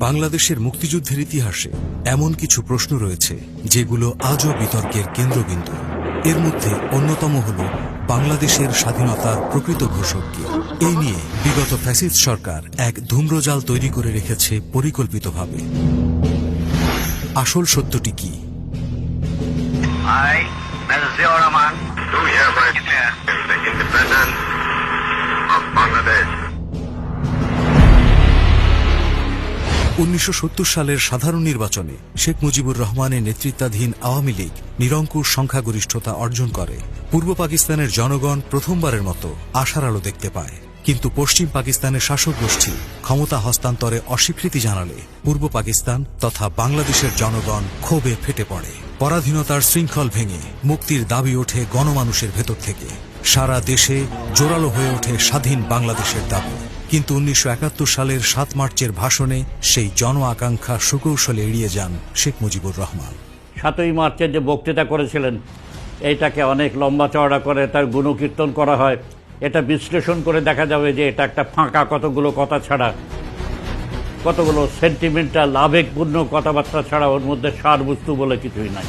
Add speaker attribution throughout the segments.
Speaker 1: বাংলাদেশের মুক্তিযুদ্ধের ইতিহাসে এমন কিছু প্রশ্ন রয়েছে যেগুলো আজও বিতর্কের কেন্দ্রবিন্দু। এর মধ্যে অন্যতম হল বাংলাদেশের স্বাধীনতার প্রকৃত ঘোষক কে। এই নিয়ে বিগত ফ্যাসিস্ট সরকার এক ধূম্রজাল তৈরি করে রেখেছে পরিকল্পিতভাবে। আসল সত্যটি কি?
Speaker 2: I, Major Ziaur Rahman,
Speaker 3: do hereby declare the independence of Bangladesh.
Speaker 1: 1970 সালের সাধারণ নির্বাচনে শেখ মুজিবুর রহমানের নেতৃত্বাধীন আওয়ামী লীগ নিরঙ্কুশ সংখ্যাগরিষ্ঠতা অর্জন করে। পূর্ব পাকিস্তানের জনগণ প্রথমবারের মতো আশার আলো দেখতে পায়। কিন্তু পশ্চিম পাকিস্তানের শাসক গোষ্ঠী ক্ষমতা হস্তান্তরে অস্বীকৃতি জানালে পূর্ব পাকিস্তান তথা বাংলাদেশের জনগণ ক্ষোভে ফেটে পড়ে। পরাধীনতার শৃঙ্খল ভেঙে মুক্তির দাবি ওঠে গণমানুষের ভেতর থেকে। সারা দেশে জোরালো হয়ে ওঠে স্বাধীন বাংলাদেশের দাবি। কিন্তু 1971 সালের 7 মার্চের ভাষণে সেই জন আকাঙ্ক্ষা সুকৌশলে এড়িয়ে যান শেখ মুজিবুর রহমান।
Speaker 4: 7ই মার্চের যে বক্তৃতা করেছিলেন, এইটাকে অনেক লম্বা চওড়া করে তার গুণকীর্তন করা হয়। এটা বিশ্লেষণ করে দেখা যাবে যে এটা একটা ফাঁকা কতগুলো কথা ছাড়া, কতগুলো সেন্টিমেন্টাল আবেগপূর্ণ কথাবার্তা ছাড়া ওর মধ্যে সারবস্তু বলে কিছুই নাই।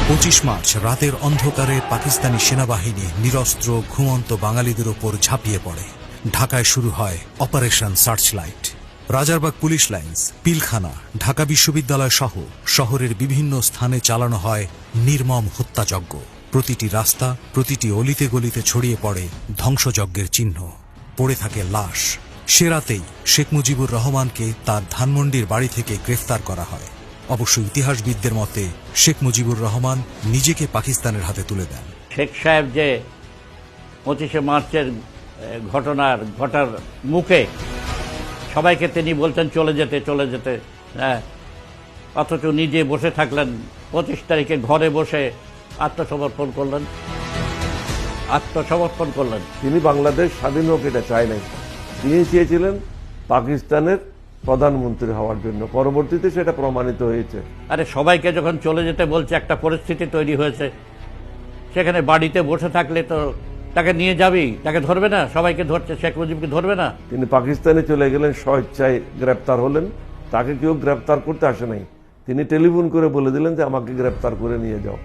Speaker 1: 25 মার্চ রাতের অন্ধকারে পাকিস্তানি সেনাবাহিনী নিরস্ত্র ঘুমন্ত বাঙালিদের ওপর ঝাঁপিয়ে পড়ে। ঢাকায় শুরু হয় operation searchlight. Rajarbagh police lines, Pilkhana, Dhaka বিশ্ববিদ্যালয় সহ শহরের বিভিন্ন স্থানে চালানো হয় নির্মম হত্যাযজ্ঞ। প্রতিটি রাস্তা, প্রতিটি অলিতে গলিতে ছড়িয়ে পড়ে ধ্বংসযজ্ঞের চিহ্ন। পড়ে থাকে লাশ। সে রাতেই শেখ মুজিবুর রহমানকে তার ধানমন্ডির বাড়ি থেকে গ্রেফতার করা হয়। অবশ্য ইতিহাসবিদদের মতে শেখ মুজিবুর রহমান নিজেকে পাকিস্তানের হাতে তুলে দেন।
Speaker 4: শেখ সাহেব যে 25শে মার্চের ঘটার মুখে সবাইকে তিনি বলছেন চলে যেতে, হ্যাঁ, অথচ নিজে বসে থাকলেন। 25 তারিখে ঘরে বসে আত্মসমর্পণ করলেন।
Speaker 5: তিনি বাংলাদেশ স্বাধীন হোক এটা চায় নাই, তিনি চেয়েছিলেন পাকিস্তানের প্রধানমন্ত্রী হওয়ার জন্য। পরবর্তীতে সেটা প্রমাণিত হয়েছে।
Speaker 4: আরে সবাইকে যখন চলে যেতে বলছে, একটা পরিস্থিতি তৈরি হয়েছে, সেখানে বাড়িতে বসে থাকলে তো তাকে নিয়ে যাবি, তাকে ধরবে না? সবাইকে ধরছে, শেখ মুজিবকে ধরবে না?
Speaker 5: তিনি পাকিস্তানে চলে গেলেন, স্বেচ্ছায় গ্রেপ্তার হলেন। তাকে কেউ গ্রেপ্তার করতে আসে নাই, তিনি টেলিফোন করে বলে দিলেন যে আমাকে গ্রেপ্তার করে নিয়ে যাও।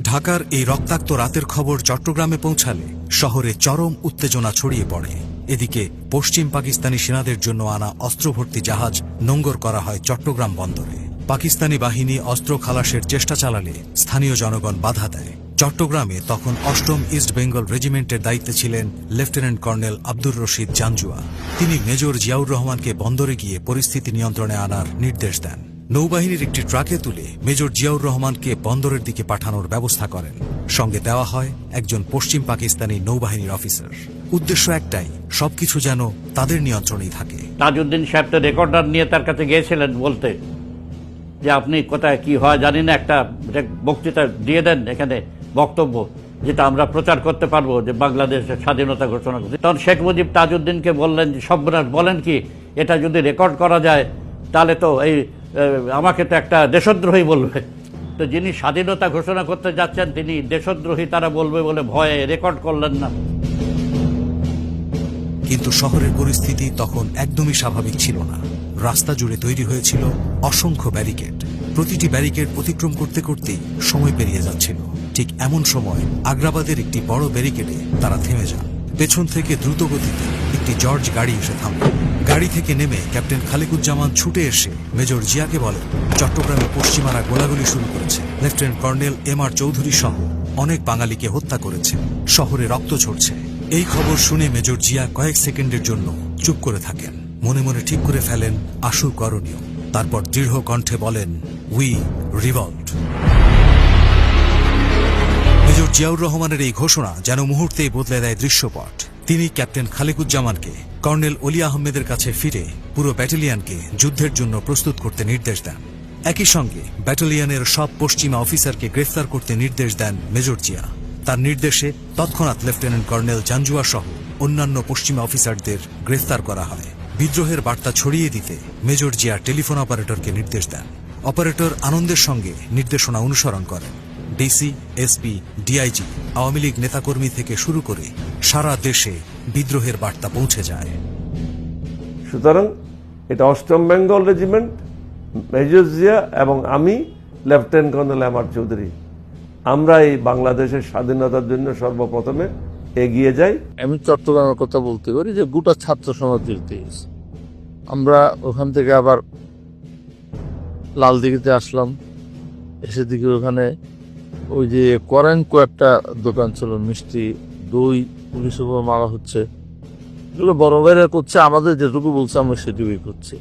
Speaker 1: ঢাকার এই রক্তাক্ত রাতের খবর চট্টগ্রামে পৌঁছালে শহরে চরম উত্তেজনা ছড়িয়ে পড়ে। এদিকে পশ্চিম পাকিস্তানি সেনাদের জন্য আনা অস্ত্রভর্তি জাহাজ নোঙ্গর করা হয় চট্টগ্রাম বন্দরে। পাকিস্তানি বাহিনী অস্ত্র খালাসের চেষ্টা চালালে স্থানীয় জনগণ বাধা দেয়। চট্টগ্রামে তখন 8ম ইস্ট বেঙ্গল রেজিমেন্টের দায়িত্বে ছিলেন লেফটেন্যান্ট কর্নেল আব্দুর রশিদ জাঞ্জুয়া। তিনি মেজর জিয়াউর রহমানকে বন্দরে গিয়ে পরিস্থিতি নিয়ন্ত্রণে আনার নির্দেশ দেন। নৌবাহিনীর একটি ট্রাকে তুলে মেজর জিয়াউর রহমানকে বন্দরের দিকে পাঠানোর ব্যবস্থা করেন। সঙ্গে দেওয়া হয় একজন পশ্চিম পাকিস্তানি নৌবাহিনীর অফিসার। উদ্দেশ্য একটাই, সবকিছু যেন তাদের নিয়ন্ত্রণেই থাকে।
Speaker 4: তাজউদ্দিন সাহেব তো রেকর্ডার নিয়ে তার কাছে গিয়েছিলেন বলতে যে আপনি কোথায় কি হয় জানি না, একটা বক্তৃতা দিয়ে দেন, এখানে বক্তব্য যেটা আমরা প্রচার করতে পারবো যে বাংলাদেশের স্বাধীনতা ঘোষণা করছে। তখন শেখ মুজিব তাজউদ্দিনকে বললেন যে সর্বনাশ, বলেন কি, এটা যদি রেকর্ড করা যায় তাহলে তো আমাকে তো একটা দেশদ্রোহী বলবে। তো যিনি স্বাধীনতা ঘোষণা করতে যাচ্ছেন তিনি দেশদ্রোহী তারা বলবে বলে ভয়ে রেকর্ড করলেন না।
Speaker 1: কিন্তু শহরের পরিস্থিতি তখন একদমই স্বাভাবিক ছিল না। রাস্তা জুড়ে তৈরি হয়েছিল অসংখ্য ব্যারিকেড। প্রতিটি ব্যারিকেড অতিক্রম করতে করতেই সময় পেরিয়ে যাচ্ছিল। ঠিক এমন সময় আগ্রাবাদের একটি বড় ব্যারিকেডে তারা থেমে যান। পেছন থেকে দ্রুত গতিতে একটি জর্জ গাড়ি এসে থামল। গাড়ি থেকে নেমে ক্যাপ্টেন খালিকুজ্জামান ছুটে এসে মেজর জিয়াকে বলেন, চট্টগ্রামে পশ্চিমারা গোলাগুলি শুরু করেছে। লেফটেন্যান্ট কর্নেল MR চৌধুরী সহ অনেক বাঙালিকে হত্যা করেছে। শহরে রক্ত ঝরছে। এই খবর শুনে মেজর জিয়া কয়েক সেকেন্ডের জন্য চুপ করে থাকেন। মনে মনে ঠিক করে ফেলেন আশু করণীয়। তারপর দৃঢ় কণ্ঠে বলেন, উই রিভল্ট। মেজর জিয়াউর রহমানের এই ঘোষণা যেন মুহূর্তেই বদলে দেয় দৃশ্যপট। তিনি ক্যাপ্টেন খালিকুজ্জামানকে কর্নেল অলি আহমেদের কাছে ফিরে পুরো ব্যাটালিয়নকে যুদ্ধের জন্য প্রস্তুত করতে নির্দেশ দেন। একই সঙ্গে ব্যাটালিয়নের সব পশ্চিমা অফিসারকে গ্রেফতার করতে নির্দেশ দেন মেজর জিয়া। তার নির্দেশে তৎক্ষণাৎ লেফটেন্যান্ট কর্নেল জাঞ্জুয়া সহ অন্যান্য পশ্চিমা অফিসারদের গ্রেফতার করা হয়। বিদ্রোহের বার্তা ছড়িয়ে দিতে মেজর জিয়া টেলিফোন অপারেটরকে নির্দেশ দেন। অপারেটর আনন্দের সঙ্গে নির্দেশনা অনুসরণ করেন। DC, SP, DIG, Awami League নেতাকর্মী থেকে শুরু করে সারা দেশে বিদ্রোহের বার্তা পৌঁছে যায়।
Speaker 5: সুতরাং এটা ৮ম বেঙ্গল রেজিমেন্ট, মেজর জিয়া এবং আমি লেফটেন্যান্ট কর্নেল এমআর চৌধুরী, আমরা এই বাংলাদেশের স্বাধীনতার জন্য সর্বপ্রথমে এগিয়ে যাই।
Speaker 2: আমি চট্টগ্রামের কথা বলতে পারি যে গোটা ছাত্র সমাজের দেশ। আমরা ওখান থেকে আবার লালদিঘিতে আসলাম, এসে দিকে ওখানে ওই যে করেঙ্কো একটা দোকান ছিল, মিষ্টি দই, পুলিশ উপর মারা হচ্ছে, এগুলো বড় ভাইরা করছে, আমাদের যেটুকু বলছে আমরা সেটুকুই করছি।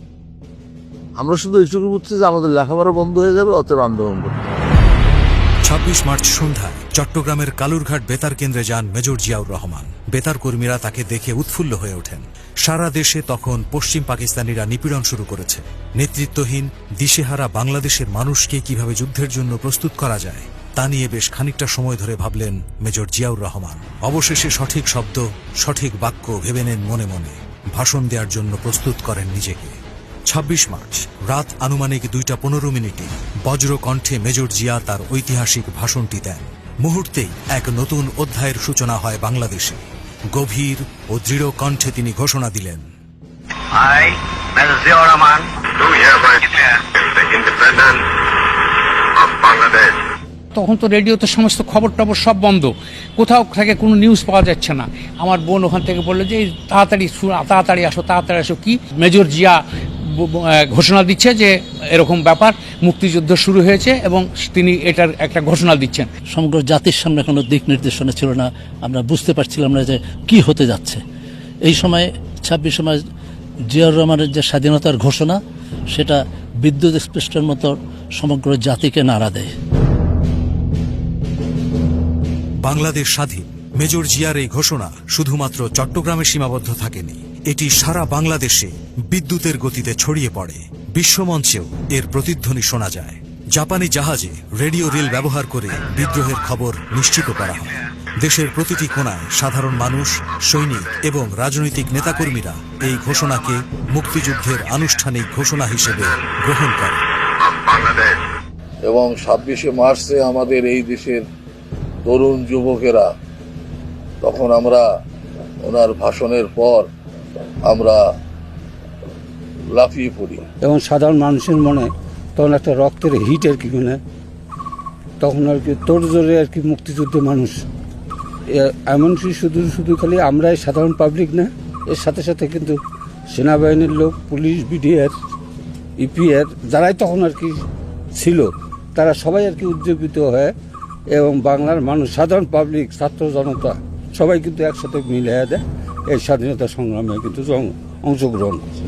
Speaker 2: আমরা শুধু এইটুকু বুঝছি যে আমাদের লেখাপড়া বন্ধ হয়ে যাবে, অতএব আন্দোলন করতে হবে।
Speaker 1: ২৬ মার্চ সন্ধ্যায় চট্টগ্রামের কালুরঘাট বেতার কেন্দ্রে যান মেজর জিয়াউর রহমান। বেতার কর্মীরা তাকে দেখে উৎফুল্ল হয়ে ওঠেন। সারা দেশে তখন পশ্চিম পাকিস্তানিরা নিপীড়ন শুরু করেছে। নেতৃত্বহীন, দিশেহারা বাংলাদেশের মানুষকে কিভাবে যুদ্ধের জন্য প্রস্তুত করা যায় তা নিয়ে বেশ খানিকটা সময় ধরে ভাবলেন মেজর জিয়াউর রহমান। অবশেষে সঠিক শব্দ, সঠিক বাক্য ভেবে নেন মনে মনে। ভাষণ দেওয়ার জন্য প্রস্তুত করেন নিজেকে। ২৬ মার্চ রাত আনুমানিক ২টা ১৫ বজ্র কণ্ঠে মেজর জিয়া তার ঐতিহাসিক ভাষণটি দেন। মুহূর্তেই এক নতুন অধ্যায়ের সূচনা হয় বাংলাদেশে। গভীর ও দৃঢ় কণ্ঠে তিনি ঘোষণা দিলেন,
Speaker 3: I, Major Ziaur Rahman, do hereby declare the independence of Bangladesh.
Speaker 6: তখন তো রেডিওতে সমস্ত খবর টবর সব বন্ধ, কোথাও থেকে কোনো নিউজ পাওয়া যাচ্ছে না। আমার বোন ওখান থেকে বললো যে তাড়াতাড়ি আসো, কি মেজর জিয়া ঘোষণা দিচ্ছে যে এরকম ব্যাপার, মুক্তিযুদ্ধ শুরু হয়েছে এবং তিনি এটার একটা ঘোষণা দিচ্ছেন।
Speaker 7: সমগ্র জাতির সামনে কোনো দিক নির্দেশনা ছিল না, আমরা বুঝতে পারছিলাম না যে কি হতে যাচ্ছে। এই সময় ২৬ মার্চ জিয়াউর রহমানের যে স্বাধীনতার ঘোষণা, সেটা বিদ্যুৎ এক্সপ্রেসের মতো সমগ্র জাতিকে নাড়া দেয়।
Speaker 1: বাংলাদেশ স্বাধীন। মেজর জিয়ার এই ঘোষণা শুধুমাত্র চট্টগ্রামে সীমাবদ্ধ থাকেনি, এটি সারা বাংলাদেশে বিদ্যুতের গতিতে ছড়িয়ে পড়ে। বিশ্বমঞ্চেও এর প্রতিধ্বনি শোনা যায়। জাপানি জাহাজে রেডিও রিল ব্যবহার করে বিদ্রোহের খবর নিশ্চিত করা হয়। দেশের প্রতিটি কোণায় সাধারণ মানুষ, সৈনিক এবং রাজনৈতিক নেতাকর্মীরা এই ঘোষণাকে মুক্তিযুদ্ধের আনুষ্ঠানিক ঘোষণা হিসেবে গ্রহণ করে।
Speaker 2: এবং ২৬শে মার্চে আমাদের এই দেশের তরুণ যুবকেরা, তখন আমরা ওনার ভাষণের পর আমরা লাফিয়ে পড়ি।
Speaker 8: এবং সাধারণ মানুষের মনে তখন একটা রক্তের হিট আর কি, মানে তখন আর কি তোর জোরে আর কি মুক্তিযুদ্ধে মানুষ, এমনকি শুধু খালি আমরাই সাধারণ পাবলিক না, এর সাথে সাথে কিন্তু সেনাবাহিনীর লোক, পুলিশ, বিডিআর, ইপিআর যারাই তখন আর কি ছিল, তারা সবাই আর কি উজ্জীবিত হয় এবং বাংলার মানুষ, সাধারণ পাবলিক, ছাত্র জনতা সবাই কিন্তু একসাথে মিলিয়ে দেয় এই স্বাধীনতা সংগ্রামে কিন্তু অংশগ্রহণ করছে।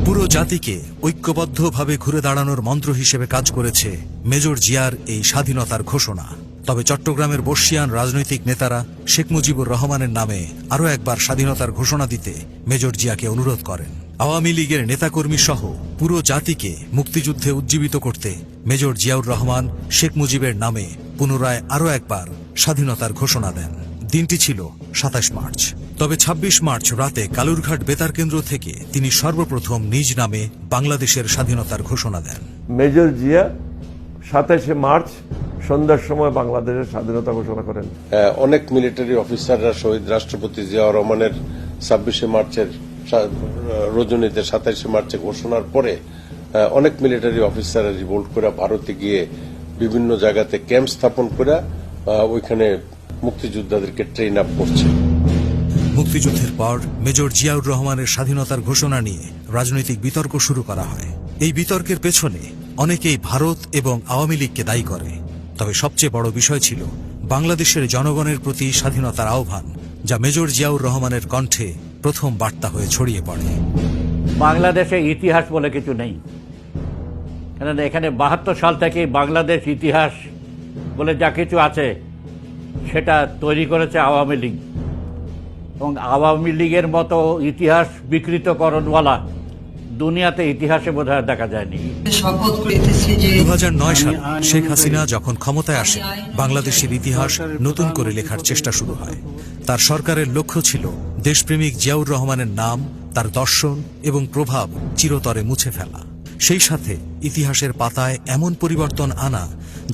Speaker 1: পুরো জাতিকে ঐক্যবদ্ধভাবে ঘুরে দাঁড়ানোর মন্ত্র হিসেবে কাজ করেছে মেজর জিয়ার এই স্বাধীনতার ঘোষণা। তবে চট্টগ্রামের বর্ষিয়ান রাজনৈতিক নেতারা শেখ মুজিবুর রহমানের নামে আরও একবার স্বাধীনতার ঘোষণা দিতে মেজর জিয়াকে অনুরোধ করেন। আওয়ামী লীগের নেতাকর্মী সহ পুরো জাতিকে মুক্তিযুদ্ধে উজ্জীবিত করতে মেজর জিয়াউর রহমান শেখ মুজিবের নামে পুনরায় আরও একবার স্বাধীনতার ঘোষণা দেন। দিনটি ছিল ২৭ মার্চ। তবে ২৬ মার্চ রাতে কালুরঘাট বেতার কেন্দ্র থেকে তিনি সর্বপ্রথম নিজ নামে বাংলাদেশের স্বাধীনতার ঘোষণা দেন।
Speaker 5: মেজর জিয়া ২৭শে মার্চ সন্ধ্যার সময় বাংলাদেশের স্বাধীনতা ঘোষণা করেন।
Speaker 9: অনেক মিলিটারি অফিসাররা শহীদ রাষ্ট্রপতি জিয়াউর রহমানের ২৬শে মার্চের রজনীতে ২৭শে মার্চে ঘোষণার পরে অনেক মিলিটারি অফিসাররা রিভোল্ট করে ভারতে গিয়ে বিভিন্ন জায়গাতে ক্যাম্প স্থাপন করে ওইখানে মুক্তিযোদ্ধাদেরকে ট্রেন আপ করছে।
Speaker 1: মুক্তিযুদ্ধের পর মেজর জিয়াউর রহমানের স্বাধীনতার ঘোষণা নিয়ে রাজনৈতিক বিতর্ক শুরু করা হয়। এই বিতর্কের পেছনে অনেকেই ভারত এবং আওয়ামী লীগকে দায়ী করে। তবে সবচেয়ে বড় বিষয় ছিল বাংলাদেশের জনগণের প্রতি স্বাধীনতার আহ্বান, যা মেজর জিয়াউর রহমানের কণ্ঠে প্রথম বার্তা হয়ে ছড়িয়ে পড়ে।
Speaker 4: বাংলাদেশে ইতিহাস বলে কিছু নেই, কেননা এখানে ৭২ সাল থেকে বাংলাদেশ ইতিহাস বলে যা কিছু আছে সেটা তৈরি করেছে আওয়ামী লীগ, এবং আওয়ামী লীগের মতো ইতিহাস বিকৃতকরণওয়ালা দুনিয়াতে ইতিহাসে বোধহয় দেখা যায়নি।
Speaker 1: ২০০৯ সালে শেখ হাসিনা যখন ক্ষমতায় আসে, বাংলাদেশের ইতিহাস নতুন করে লেখার চেষ্টা শুরু হয়। তার সরকারের লক্ষ্য ছিল দেশপ্রেমিক জিয়াউর রহমানের নাম, তার দর্শন এবং প্রভাব চিরতরে মুছে ফেলা। সেই সাথে ইতিহাসের পাতায় এমন পরিবর্তন আনা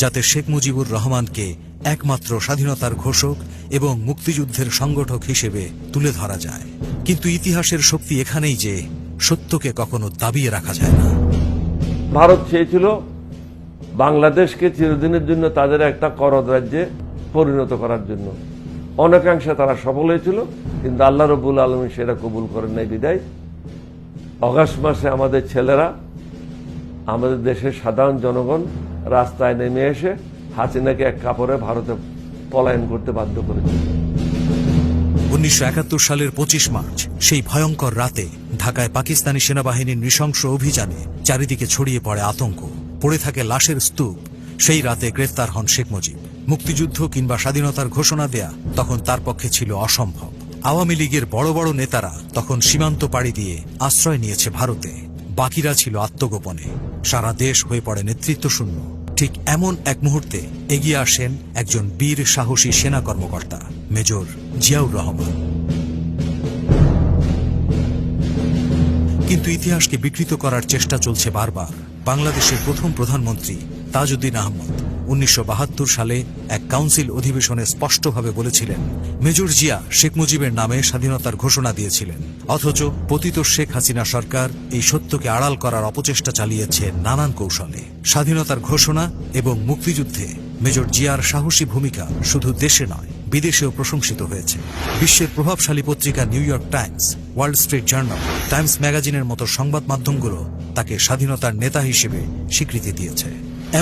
Speaker 1: যাতে শেখ মুজিবুর রহমানকে একমাত্র স্বাধীনতার ঘোষক এবং মুক্তিযুদ্ধের সংগঠক হিসেবে তুলে ধরা যায়। কিন্তু ইতিহাসের শক্তি এখানেই যে সত্যকে কখনো দাবিয়ে রাখা যায় না।
Speaker 5: ভারত চেয়েছিল বাংলাদেশকে চিরদিনের জন্য তাদের একটা করদ রাজ্যে পরিণত করার জন্য। অনেকাংশে তারা সফল হয়েছিল, কিন্তু আল্লাহ রব্বুল আলমী সেটা কবুল করেন নাই বিদায় অগাস্ট মাসে আমাদের ছেলেরা, আমাদের দেশের সাধারণ জনগণ রাস্তায় নেমে এসে হাসিনাকে এক কাপড়ে ভারতে পলায়ন করতে বাধ্য করেছে।
Speaker 1: 1971 সালের 25 মার্চ সেই ভয়ঙ্কর রাতে ঢাকায় পাকিস্তানি সেনাবাহিনীর নৃশংস অভিযানে চারিদিকে ছড়িয়ে পড়ে আতঙ্ক, পড়ে থাকে লাশের স্তূপ। সেই রাতে গ্রেফতার হন শেখ মুজিব। মুক্তিযুদ্ধ কিংবা স্বাধীনতার ঘোষণা দেয়া তখন তার পক্ষে ছিল অসম্ভব। আওয়ামী লীগের বড় বড় নেতারা তখন সীমান্ত পাড়ি দিয়ে আশ্রয় নিয়েছে ভারতে, বাকিরা ছিল আত্মগোপনে। সারা দেশ হয়ে পড়ে নেতৃত্বশূন্য। ঠিক এমন এক মুহূর্তে এগিয়ে আসেন একজন বীর সাহসী সেনা কর্মকর্তা, মেজর জিয়াউর রহমান। কিন্তু ইতিহাসকে বিকৃত করার চেষ্টা চলছে বারবার। বাংলাদেশের প্রথম প্রধানমন্ত্রী তাজউদ্দিন আহমদ 1972 সালে এক কাউন্সিল অধিবেশনে স্পষ্টভাবে বলেছিলেন, মেজর জিয়া শেখ মুজিবের নামে স্বাধীনতার ঘোষণা দিয়েছিলেন। অথচ পতিত শেখ হাসিনা সরকার এই সত্যকে আড়াল করার অপচেষ্টা চালিয়েছে নানান কৌশলে। স্বাধীনতার ঘোষণা এবং মুক্তিযুদ্ধে মেজর জিয়ার সাহসী ভূমিকা শুধু দেশে নয়, বিদেশেও প্রশংসিত হয়েছে। বিশ্বের প্রভাবশালী পত্রিকা new York Times, world street journal, Times ম্যাগাজিনের মতো সংবাদ মাধ্যমগুলো তাকে স্বাধীনতার নেতা হিসেবে স্বীকৃতি দিয়েছে।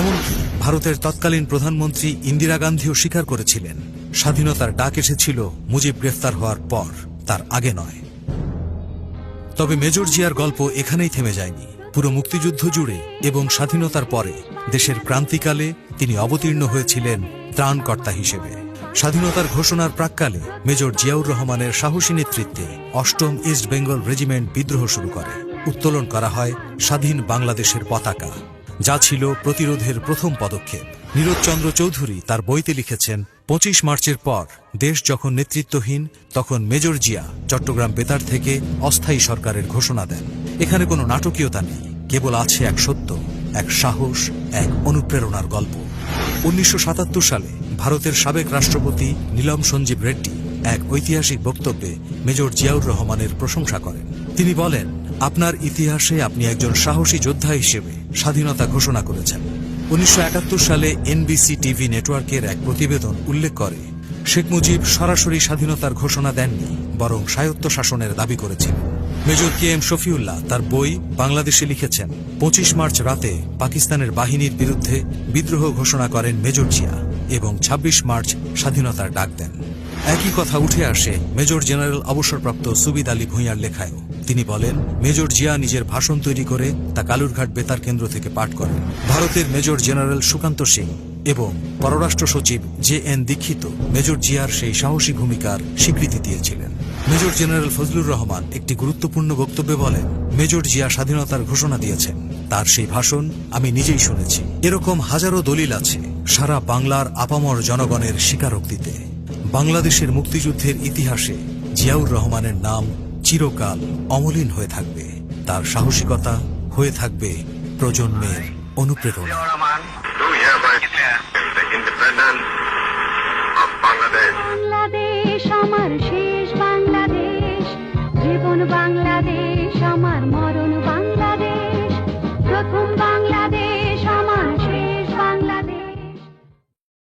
Speaker 1: এমনকি ভারতের তৎকালীন প্রধানমন্ত্রী ইন্দিরা গান্ধীও স্বীকার করেছিলেন, স্বাধীনতার ডাক এসেছিল মুজিব গ্রেফতার হওয়ার পর, তার আগে নয়। তবে মেজর জিয়ার গল্প এখানেই থেমে যায়নি। পুরো মুক্তিযুদ্ধ জুড়ে এবং স্বাধীনতার পরে দেশের ক্রান্তিকালে তিনি অবতীর্ণ হয়েছিলেন ত্রাণকর্তা হিসেবে। স্বাধীনতার ঘোষণার প্রাক্কালে মেজর জিয়াউর রহমানের সাহসী নেতৃত্বে 8ম ইস্ট বেঙ্গল রেজিমেন্ট বিদ্রোহ শুরু করে। উত্তোলন করা হয় স্বাধীন বাংলাদেশের পতাকা, যা ছিল প্রতিরোধের প্রথম পদক্ষেপ। নীরজচন্দ্র চৌধুরী তার বইতে লিখেছেন, 25 মার্চের পর দেশ যখন নেতৃত্বহীন, তখন মেজর জিয়া চট্টগ্রাম বেতার থেকে অস্থায়ী সরকারের ঘোষণা দেন। এখানে কোনো নাটকীয়তা নেই, কেবল আছে এক সত্য, এক সাহস, এক অনুপ্রেরণার গল্প। 1977 সালে ভারতের সাবেক রাষ্ট্রপতি নীলম সঞ্জীব রেড্ডি এক ঐতিহাসিক বক্তব্যে মেজর জিয়াউর রহমানের প্রশংসা করেন। তিনি বলেন, আপনার ইতিহাসে আপনি একজন সাহসী যোদ্ধা হিসেবে স্বাধীনতা ঘোষণা করেছেন। 1971 সালে এনবিসি টিভি নেটওয়ার্কের এক প্রতিবেদন উল্লেখ করে, শেখ মুজিব সরাসরি স্বাধীনতার ঘোষণা দেননি, বরং স্বায়ত্ত শাসনের দাবি করেছিলেন। মেজর কে এম শফিউল্লাহ তার বই বাংলাদেশে লিখেছেন, 25 মার্চ রাতে পাকিস্তানের বাহিনীর বিরুদ্ধে বিদ্রোহ ঘোষণা করেন মেজর জিয়া এবং 26 মার্চ স্বাধীনতার ডাক দেন। একই কথা উঠে আসে মেজর জেনারেল অবসরপ্রাপ্ত সুবিদ আলী ভূঁইয়ার লেখায়ও। তিনি বলেন, মেজর জিয়া নিজের ভাষণ তৈরি করে তা কালুরঘাট বেতার কেন্দ্র থেকে পাঠ করেন। ভারতের মেজর জেনারেল সুকান্ত সিং এবং পররাষ্ট্র সচিব JN দীক্ষিত মেজর জিয়ার সেই সাহসী ভূমিকার স্বীকৃতি দিয়েছিলেন। মেজর জেনারেল ফজলুর রহমান একটি গুরুত্বপূর্ণ বক্তব্যে বলেন, মেজর জিয়া স্বাধীনতার ঘোষণা দিয়েছেন, তার সেই ভাষণ আমি নিজেই শুনেছি। এরকম হাজারো দলিল আছে সারা বাংলার আপামর জনগণের স্বীকারোক্তিতে। বাংলাদেশের মুক্তিযুদ্ধের ইতিহাসে জিয়াউর রহমানের নাম চিরকাল অমলিন হয়ে থাকবে। তার সাহসিকতা হয়ে থাকবে প্রজন্মের অনুপ্রেরণা।
Speaker 10: বাংলাদেশ আমার শেষ বাংলাদেশ, জীবন বাংলাদেশ আমার মরণ।